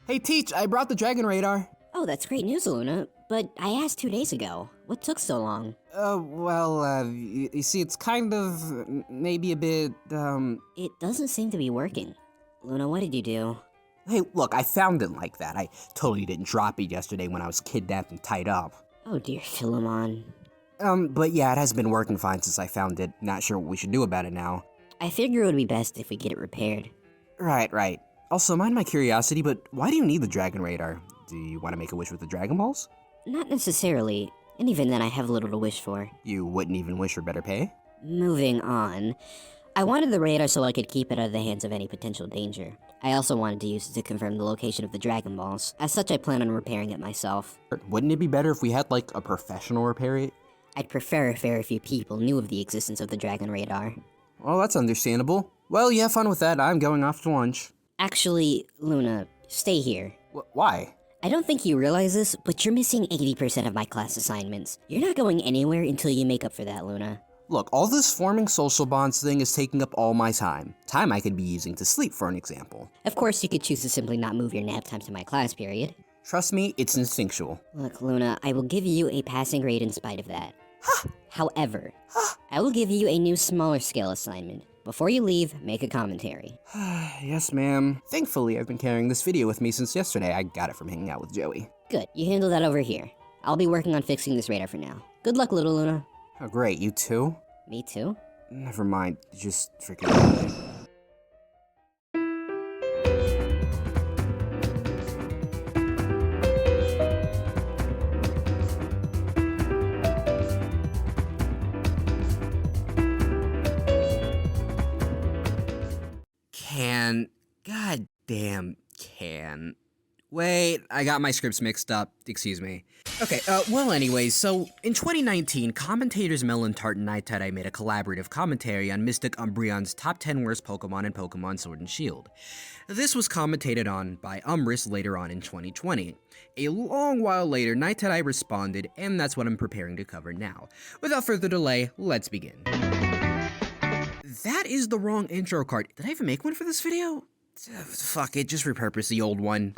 Hey Teach, I brought the dragon radar. Oh, that's great news, Luna. But I asked 2 days ago. What took so long? You see, it's kind of, maybe a bit, It doesn't seem to be working. Luna, what did you do? Hey, look, I found it like that. I totally didn't drop it yesterday when I was kidnapped and tied up. Oh dear, Philemon. But yeah, it has been working fine since I found it. Not sure what we should do about it now. I figure it would be best if we get it repaired. Right. Also, mind my curiosity, but why do you need the dragon radar? Do you want to make a wish with the Dragon Balls? Not necessarily, and even then I have little to wish for. You wouldn't even wish for better pay? Moving on. I wanted the radar so I could keep it out of the hands of any potential danger. I also wanted to use it to confirm the location of the Dragon Balls. As such, I plan on repairing it myself. Wouldn't it be better if we had, like, a professional repair it? I'd prefer if very few people knew of the existence of the Dragon Radar. Well, that's understandable. Well, you have fun with that. I'm going off to lunch. Actually, Luna, stay here. Why? I don't think you realize this, but you're missing 80% of my class assignments. You're not going anywhere until you make up for that, Luna. Look, all this forming social bonds thing is taking up all my time. Time I could be using to sleep, for an example. Of course, you could choose to simply not move your nap time to my class period. Trust me, it's instinctual. Look, Luna, I will give you a passing grade in spite of that. However, I will give you a new smaller scale assignment. Before you leave, make a commentary. Yes, ma'am. Thankfully, I've been carrying this video with me since yesterday. I got it from hanging out with Joey. Good, you handle that over here. I'll be working on fixing this radar for now. Good luck, little Luna. Oh, great, you too? Me too? Never mind, just freaking... Can. Wait, I got my scripts mixed up. Excuse me. Okay, well anyways, so in 2019, commentators Mel and Tart and NaiTaiDai made a collaborative commentary on Mystic Umbreon's top 10 worst Pokemon in Pokemon Sword and Shield. This was commentated on by Umbris later on in 2020. A long while later, NaiTaiDai responded, and that's what I'm preparing to cover now. Without further delay, let's begin. That is the wrong intro card. Did I even make one for this video? Fuck it, just repurpose the old one.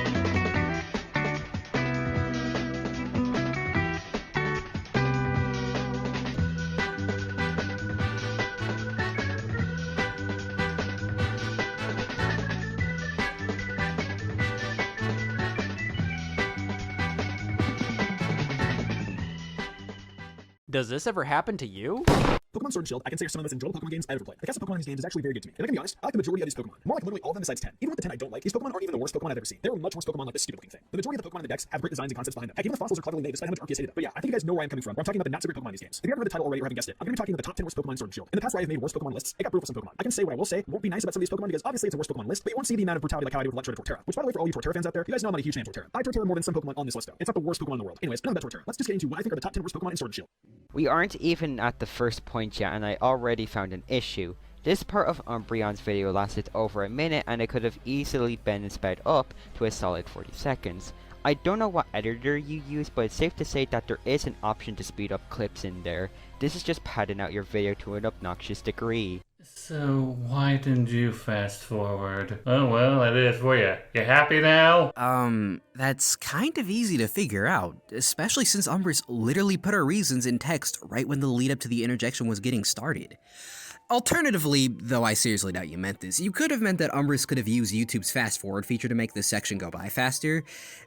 Does this ever happen to you? Pokemon Sword and Shield, I consider some of the most enjoyable Pokemon games I ever played. The cast of Pokemon in these games is actually very good to me. And I can be honest, I like the majority of these Pokemon. More like literally all of them besides 10. Even with the 10 I don't like, these Pokemon aren't even the worst Pokemon I've ever seen. There are much worse Pokemon like this stupid looking thing. The majority of the Pokemon in the decks have great designs and concepts behind them. Heck, even the fossils are cleverly made despite how much Arceus hated them. But yeah, I think you guys know where I'm coming from. I'm talking about the not so great Pokemon in these games. If you haven't read the title already or haven't guessed it, I'm going to be talking about the top 10 worst Pokemon in Sword and Shield. In the past where I've made worst Pokemon lists, it got brutal for some Pokemon. I can say what I will say, won't be nice about some of these Pokemon because obviously it's a worst Pokemon list, but you won't see the amount of brutality like how I do with Electrode or Torterra. Which by the way, for all you Torterra fans out there, you guys know I'm not a huge fan of Torterra. I Torterra more than some Pokemon on this list though. It's not the worst Pokemon in the world. Anyways, enough about Torterra. Let's just get into what I think are the top 10 worst Pokemon in Sword and Shield. We aren't even at the first point yet, and I already found an issue. This part of Umbreon's video lasted over a minute, and it could have easily been sped up to a solid 40 seconds. I don't know what editor you use, but it's safe to say that there is an option to speed up clips in there. This is just padding out your video to an obnoxious degree. So, why didn't you fast forward? Oh well, I did it for you. You happy now? That's kind of easy to figure out, especially since Umbris literally put her reasons in text right when the lead up to the interjection was getting started. Alternatively, though I seriously doubt you meant this, you could have meant that Umbris could have used YouTube's fast forward feature to make this section go by faster.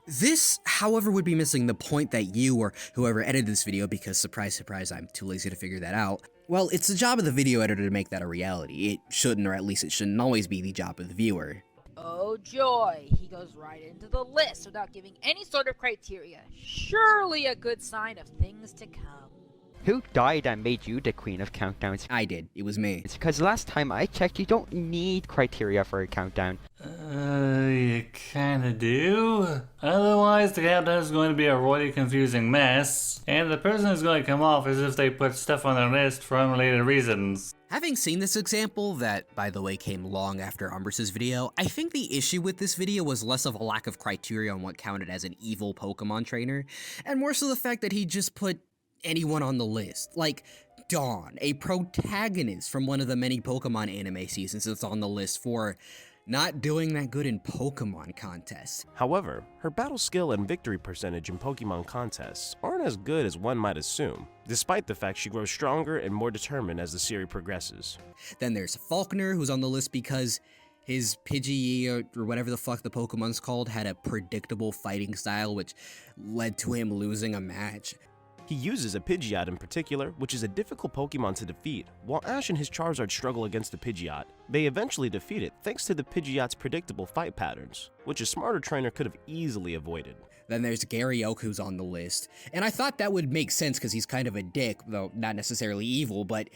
This, however, would be missing the point that you or whoever edited this video, because surprise, surprise, I'm too lazy to figure that out. Well, it's the job of the video editor to make that a reality. It shouldn't, or at least it shouldn't always be the job of the viewer. Oh joy, he goes right into the list without giving any sort of criteria. Surely a good sign of things to come. Who died and made you the queen of countdowns? I did. It was me. It's because last time I checked, you don't need criteria for a countdown. You kinda do. Otherwise, the countdown is going to be a royally confusing mess, and the person is going to come off as if they put stuff on their list for unrelated reasons. Having seen this example, that, by the way, came long after Umbris' video, I think the issue with this video was less of a lack of criteria on what counted as an evil Pokemon trainer, and more so the fact that he just put anyone on the list. Like, Dawn, a protagonist from one of the many Pokemon anime seasons that's on the list for not doing that good in Pokemon contests. However, her battle skill and victory percentage in Pokemon contests aren't as good as one might assume, despite the fact she grows stronger and more determined as the series progresses. Then there's Falkner, who's on the list because his Pidgey, or whatever the fuck the Pokemon's called, had a predictable fighting style which led to him losing a match. He uses a Pidgeot in particular, which is a difficult Pokemon to defeat, while Ash and his Charizard struggle against the Pidgeot. They eventually defeat it thanks to the Pidgeot's predictable fight patterns, which a smarter trainer could have easily avoided. Then there's Gary Oak, who's on the list, and I thought that would make sense because he's kind of a dick, though not necessarily evil, but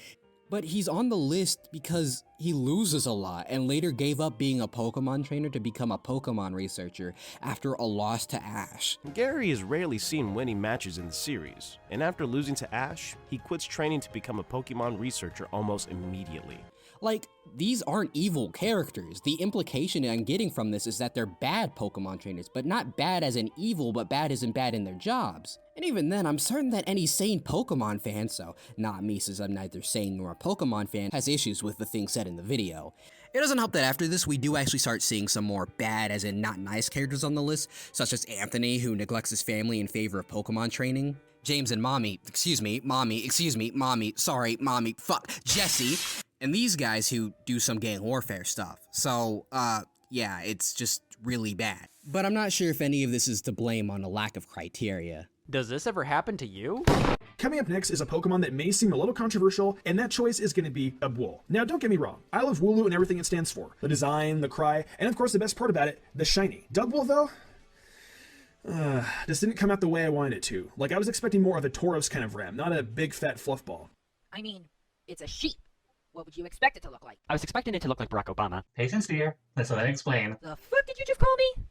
he's on the list because he loses a lot and later gave up being a Pokemon trainer to become a Pokemon researcher after a loss to Ash. Gary is rarely seen winning matches in the series, and after losing to Ash, he quits training to become a Pokemon researcher almost immediately. Like, these aren't evil characters. The implication I'm getting from this is that they're bad Pokemon trainers, but not bad as in evil, but bad as in bad in their jobs. And even then, I'm certain that any sane Pokemon fan, so not me since I'm neither sane nor a Pokemon fan, has issues with the things said in the video. It doesn't help that after this, we do actually start seeing some more bad as in not nice characters on the list, such as Anthony, who neglects his family in favor of Pokemon training. James and Mommy, fuck, Jesse. And these guys who do some gang warfare stuff. So, yeah, it's just really bad. But I'm not sure if any of this is to blame on a lack of criteria. Does this ever happen to you? Coming up next is a Pokemon that may seem a little controversial, and that choice is going to be a Wool. Now, don't get me wrong, I love Wooloo and everything it stands for. The design, the cry, and of course the best part about it, the shiny. Dugwool, though? This didn't come out the way I wanted it to. Like, I was expecting more of a Tauros kind of ram, not a big fat fluff ball. I mean, it's a sheep. What would you expect it to look like? I was expecting it to look like Barack Obama. Patience here. That's what I explain. The fuck did you just call me?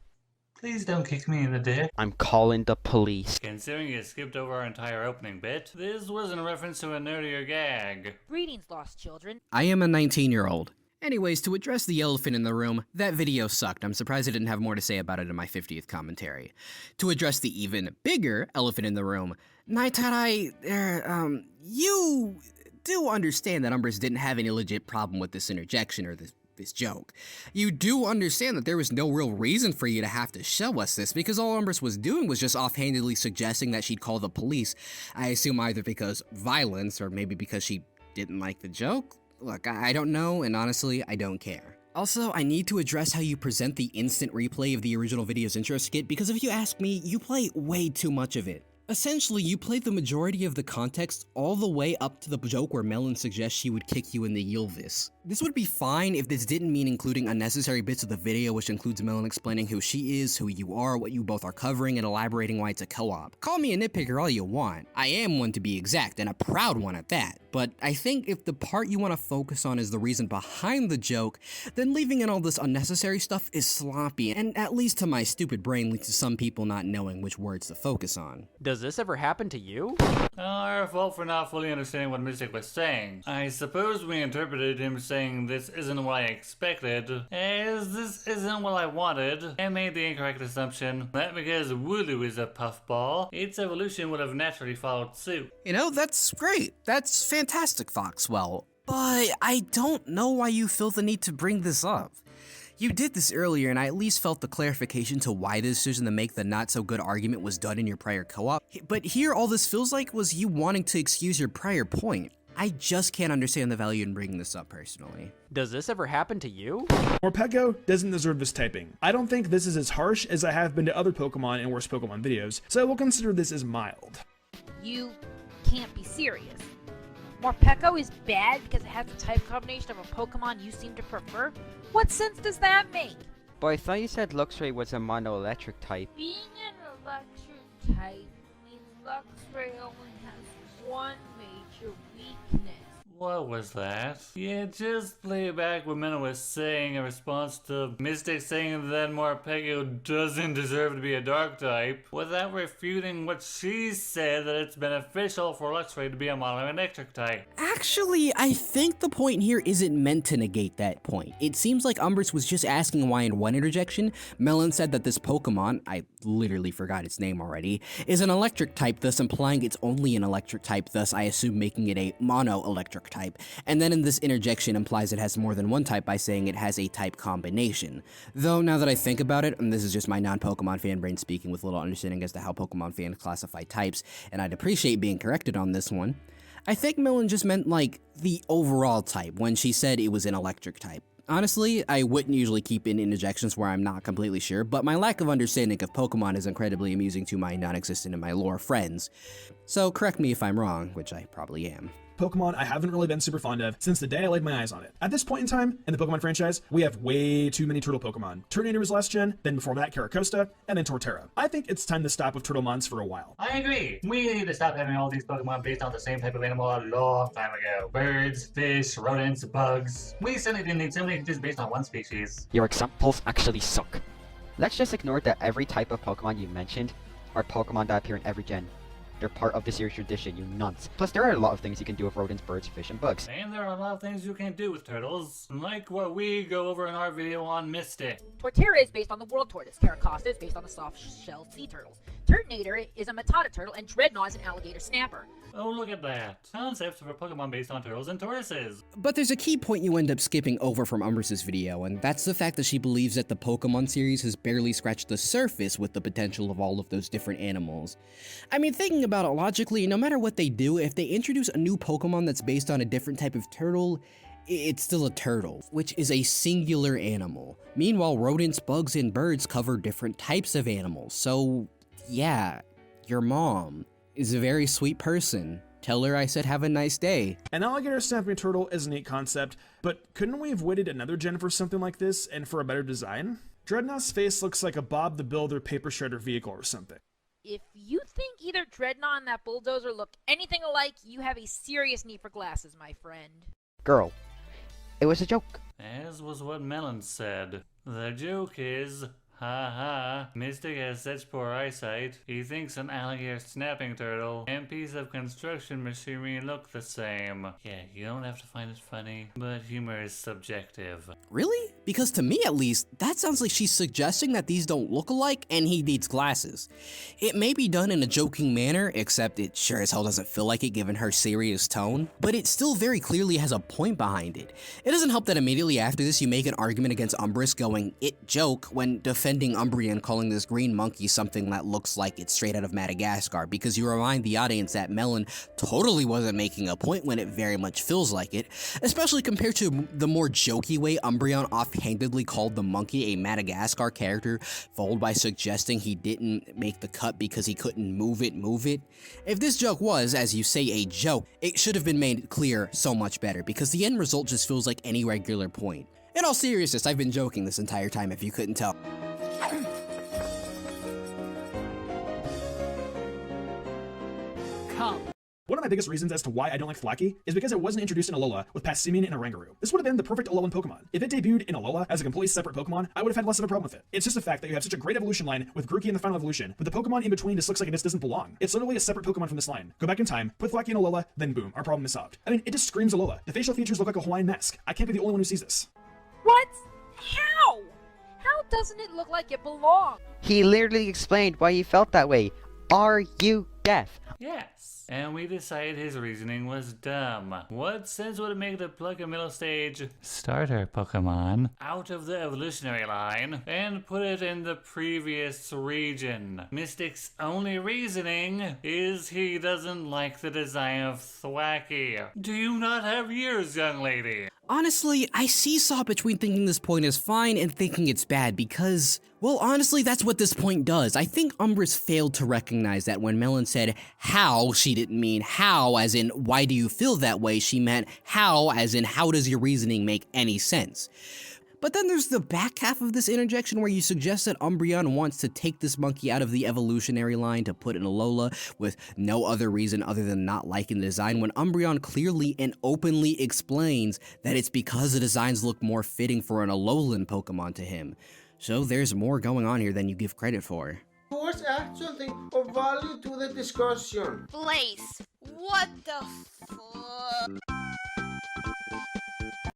Please don't kick me in the dick. I'm calling the police. Considering you skipped over our entire opening bit, this was in reference to an earlier gag. Greetings, lost children. I am a 19-year-old. Anyways, to address the elephant in the room, that video sucked. I'm surprised I didn't have more to say about it in my 50th commentary. To address the even bigger elephant in the room, NaiTaiDai, you do understand that Umbris didn't have any legit problem with this interjection or this joke. You do understand that there was no real reason for you to have to show us this, because all Umbris was doing was just offhandedly suggesting that she'd call the police. I assume either because violence or maybe because she didn't like the joke? Look, I don't know, and honestly, I don't care. Also, I need to address how you present the instant replay of the original video's intro skit, because if you ask me, you play way too much of it. Essentially, you played the majority of the context all the way up to the joke where Melon suggests she would kick you in the Yilvis. This would be fine if this didn't mean including unnecessary bits of the video, which includes Melon explaining who she is, who you are, what you both are covering, and elaborating why it's a co-op. Call me a nitpicker all you want. I am one to be exact, and a proud one at that. But I think if the part you want to focus on is the reason behind the joke, then leaving in all this unnecessary stuff is sloppy, and at least to my stupid brain leads to some people not knowing which words to focus on. Does this ever happen to you? Our fault for not fully understanding what Mystic was saying. I suppose we interpreted him saying this isn't what I expected, as this isn't what I wanted, and made the incorrect assumption that because Wooloo is a puffball, its evolution would have naturally followed suit. You know, that's great. That's fantastic, Foxwell. But I don't know why you feel the need to bring this up. You did this earlier, and I at least felt the clarification to why the decision to make the not-so-good argument was done in your prior co-op. But here, all this feels like was you wanting to excuse your prior point. I just can't understand the value in bringing this up personally. Does this ever happen to you? Morpeko doesn't deserve this typing. I don't think this is as harsh as I have been to other Pokemon and worse Pokemon videos, so I will consider this as mild. You can't be serious. Morpeko is bad because it has the type combination of a Pokemon you seem to prefer? What sense does that make? But I thought you said Luxray was a mono-electric type. Being an electric type means Luxray only has one major weakness. What was that? Yeah, just play back what Mena was saying in response to Mystic saying that Morpeko doesn't deserve to be a dark type, without refuting what she said that it's beneficial for Luxray to be a mono-electric type. Actually, I think the point here isn't meant to negate that point. It seems like Umbris was just asking why in one interjection, Melon said that this Pokemon, I literally forgot its name already, is an electric type, thus implying it's only an electric type, thus I assume making it a mono-electric type, and then in this interjection implies it has more than one type by saying it has a type combination. Though now that I think about it, and this is just my non-Pokemon fan brain speaking with little understanding as to how Pokemon fans classify types, and I'd appreciate being corrected on this one, I think Millen just meant like the overall type when she said it was an electric type. Honestly, I wouldn't usually keep in interjections where I'm not completely sure, but my lack of understanding of Pokemon is incredibly amusing to my non-existent in my lore friends. So correct me if I'm wrong, which I probably am. Pokemon I haven't really been super fond of since the day I laid my eyes on it. At this point in time, in the Pokemon franchise, we have way too many turtle Pokemon. Turtonator was last gen, then before that Caracosta, and then Torterra. I think it's time to stop with Turtlemons for a while. I agree. We need to stop having all these Pokemon based on the same type of animal a long time ago. Birds, fish, rodents, bugs. We certainly didn't need so many just based on one species. Your examples actually suck. Let's just ignore that every type of Pokemon you mentioned are Pokemon that appear in every gen. They're part of the series tradition, you nunts. Plus, there are a lot of things you can do with rodents, birds, fish, and bugs. And there are a lot of things you can do with turtles, like what we go over in our video on Mystic. Torterra is based on the world tortoise. Caracosta is based on the soft-shelled sea turtles. Turtonator is a Matata turtle, and Dreadnought is an alligator snapper. Oh, look at that. Concepts for Pokemon based on turtles and tortoises. But there's a key point you end up skipping over from Umbris's video, and that's the fact that she believes that the Pokemon series has barely scratched the surface with the potential of all of those different animals. I mean, thinking about it logically, no matter what they do, if they introduce a new Pokemon that's based on a different type of turtle, it's still a turtle, which is a singular animal. Meanwhile, rodents, bugs, and birds cover different types of animals, so yeah, your mom is a very sweet person. Tell her I said have a nice day. An alligator snapping turtle is a neat concept, but couldn't we have waited another gen for something like this and for a better design? Dreadnought's face looks like a Bob the Builder paper shredder vehicle or something. If you think either Dreadnought and that bulldozer look anything alike, you have a serious need for glasses, my friend. Girl, it was a joke. As was what Melon said. The joke is, ha, Mystic has such poor eyesight, he thinks an alligator snapping turtle and piece of construction machinery look the same. Yeah, you don't have to find it funny, but humor is subjective. Really? Because to me at least, that sounds like she's suggesting that these don't look alike and he needs glasses. It may be done in a joking manner, except it sure as hell doesn't feel like it given her serious tone, but it still very clearly has a point behind it. It doesn't help that immediately after this you make an argument against Umbris going, "it joke," when defending Umbreon calling this green monkey something that looks like it's straight out of Madagascar, because you remind the audience that Melon totally wasn't making a point when it very much feels like it, especially compared to the more jokey way Umbreon offhandedly called the monkey a Madagascar character, followed by suggesting he didn't make the cut because he couldn't move it. If this joke was, as you say, a joke, it should have been made clear so much better, because the end result just feels like any regular point. In all seriousness, I've been joking this entire time if you couldn't tell. Come. One of my biggest reasons as to why I don't like Thwackey is because it wasn't introduced in Alola with Passimian and Oranguru. This would have been the perfect Alolan Pokemon. If it debuted in Alola as a completely separate Pokemon, I would have had less of a problem with it. It's just the fact that you have such a great evolution line with Grookey in the final evolution, but the Pokemon in between just looks like it just doesn't belong. It's literally a separate Pokemon from this line. Go back in time, put Thwackey in Alola, then boom, our problem is solved. I mean, it just screams Alola. The facial features look like a Hawaiian mask. I can't be the only one who sees this. What? How? How doesn't it look like it belongs? He literally explained why he felt that way. Are you deaf? Yes. And we decided his reasoning was dumb. What sense would it make to pluck a middle stage starter Pokemon out of the evolutionary line and put it in the previous region? Mystic's only reasoning is he doesn't like the design of Thwackey. Do you not have ears, young lady? Honestly, I seesaw between thinking this point is fine and thinking it's bad because, well, honestly, that's what this point does. I think Umbris failed to recognize that when Melon said how, she didn't mean how as in why do you feel that way, she meant how as in how does your reasoning make any sense. But then there's the back half of this interjection where you suggest that Umbreon wants to take this monkey out of the evolutionary line to put in Alola with no other reason other than not liking the design, when Umbreon clearly and openly explains that it's because the designs look more fitting for an Alolan Pokemon to him. So there's more going on here than you give credit for. Towards add something of value to the discussion. Blaze, what the fuck?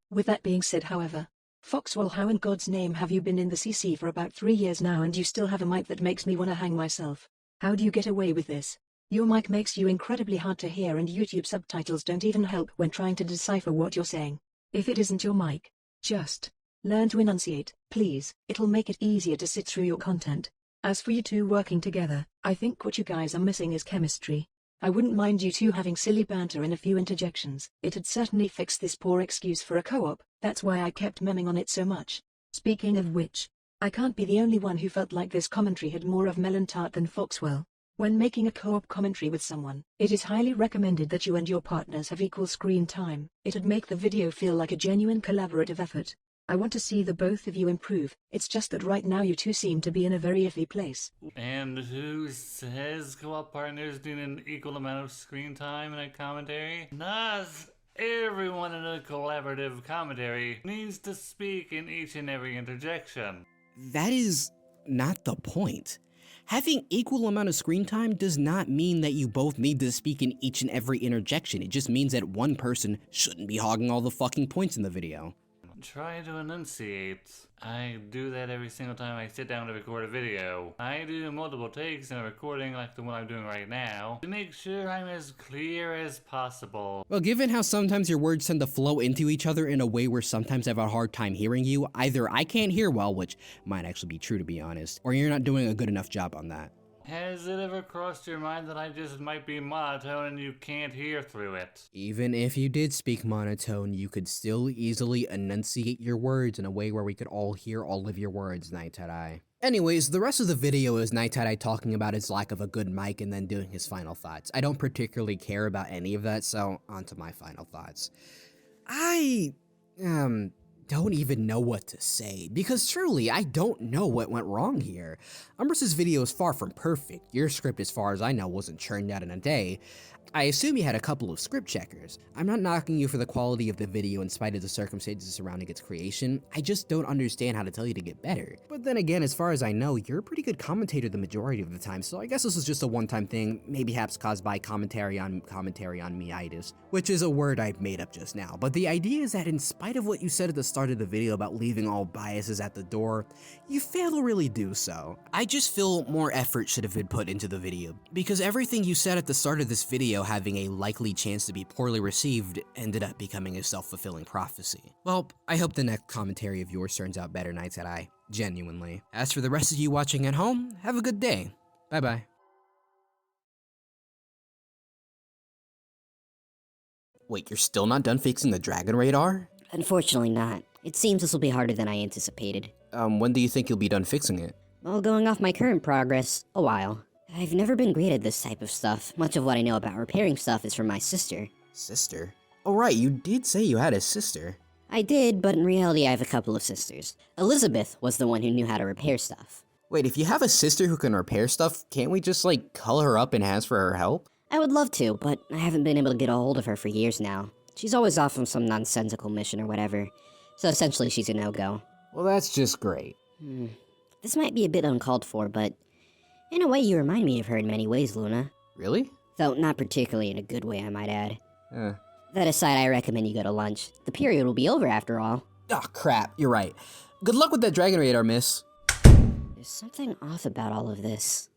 With that being said, however, Foxwell, how in God's name have you been in the CC for about 3 years now and you still have a mic that makes me wanna hang myself? How do you get away with this? Your mic makes you incredibly hard to hear and YouTube subtitles don't even help when trying to decipher what you're saying. If it isn't your mic, just learn to enunciate, please. It'll make it easier to sit through your content. As for you two working together, I think what you guys are missing is chemistry. I wouldn't mind you two having silly banter and a few interjections. It'd certainly fix this poor excuse for a co-op. That's why I kept memming on it so much. Speaking of which, I can't be the only one who felt like this commentary had more of melon tart than Foxwell. When making a co-op commentary with someone, it is highly recommended that you and your partners have equal screen time. It'd make the video feel like a genuine collaborative effort. I want to see the both of you improve. It's just that right now you two seem to be in a very iffy place. And who says co-op partners need an equal amount of screen time in a commentary? Nas, everyone in a collaborative commentary needs to speak in each and every interjection. That is not the point. Having equal amount of screen time does not mean that you both need to speak in each and every interjection. It just means that one person shouldn't be hogging all the fucking points in the video. Try to enunciate. I do that every single time I sit down to record a video. I do multiple takes in a recording like the one I'm doing right now to make sure I'm as clear as possible. Well, given how sometimes your words tend to flow into each other in a way where sometimes I have a hard time hearing you, either I can't hear well, which might actually be true to be honest, or you're not doing a good enough job on that. Has it ever crossed your mind that I just might be monotone and you can't hear through it? Even if you did speak monotone, you could still easily enunciate your words in a way where we could all hear all of your words, NaiTaiDai. Anyways, the rest of the video is NaiTaiDai talking about his lack of a good mic and then doing his final thoughts. I don't particularly care about any of that, so on to my final thoughts. I don't even know what to say, because truly, I don't know what went wrong here. Umbrus's video is far from perfect. Your script, as far as I know, wasn't churned out in a day. I assume you had a couple of script checkers. I'm not knocking you for the quality of the video in spite of the circumstances surrounding its creation. I just don't understand how to tell you to get better. But then again, as far as I know, you're a pretty good commentator the majority of the time, so I guess this was just a one-time thing, maybe perhaps caused by commentary on meitis, which is a word I made up just now. But the idea is that in spite of what you said at the start of the video about leaving all biases at the door, you fail to really do so. I just feel more effort should have been put into the video, because everything you said at the start of this video having a likely chance to be poorly received ended up becoming a self-fulfilling prophecy. Well, I hope the next commentary of yours turns out better, NaiTaiDai. Genuinely. As for the rest of you watching at home, have a good day. Bye-bye. Wait, you're still not done fixing the dragon radar? Unfortunately not. It seems this will be harder than I anticipated. When do you think you'll be done fixing it? Well, going off my current progress, a while. I've never been great at this type of stuff. Much of what I know about repairing stuff is from my sister. Sister? Oh right, you did say you had a sister. I did, but in reality I have a couple of sisters. Elizabeth was the one who knew how to repair stuff. Wait, if you have a sister who can repair stuff, can't we just like call her up and ask for her help? I would love to, but I haven't been able to get a hold of her for years now. She's always off on some nonsensical mission or whatever. So essentially she's a no-go. Well, that's just great. This might be a bit uncalled for, but in a way you remind me of her in many ways, Luna. Really? Though not particularly in a good way, I might add. That aside, I recommend you go to lunch. The period will be over after all. Oh crap, you're right. Good luck with that dragon radar, miss. There's something off about all of this.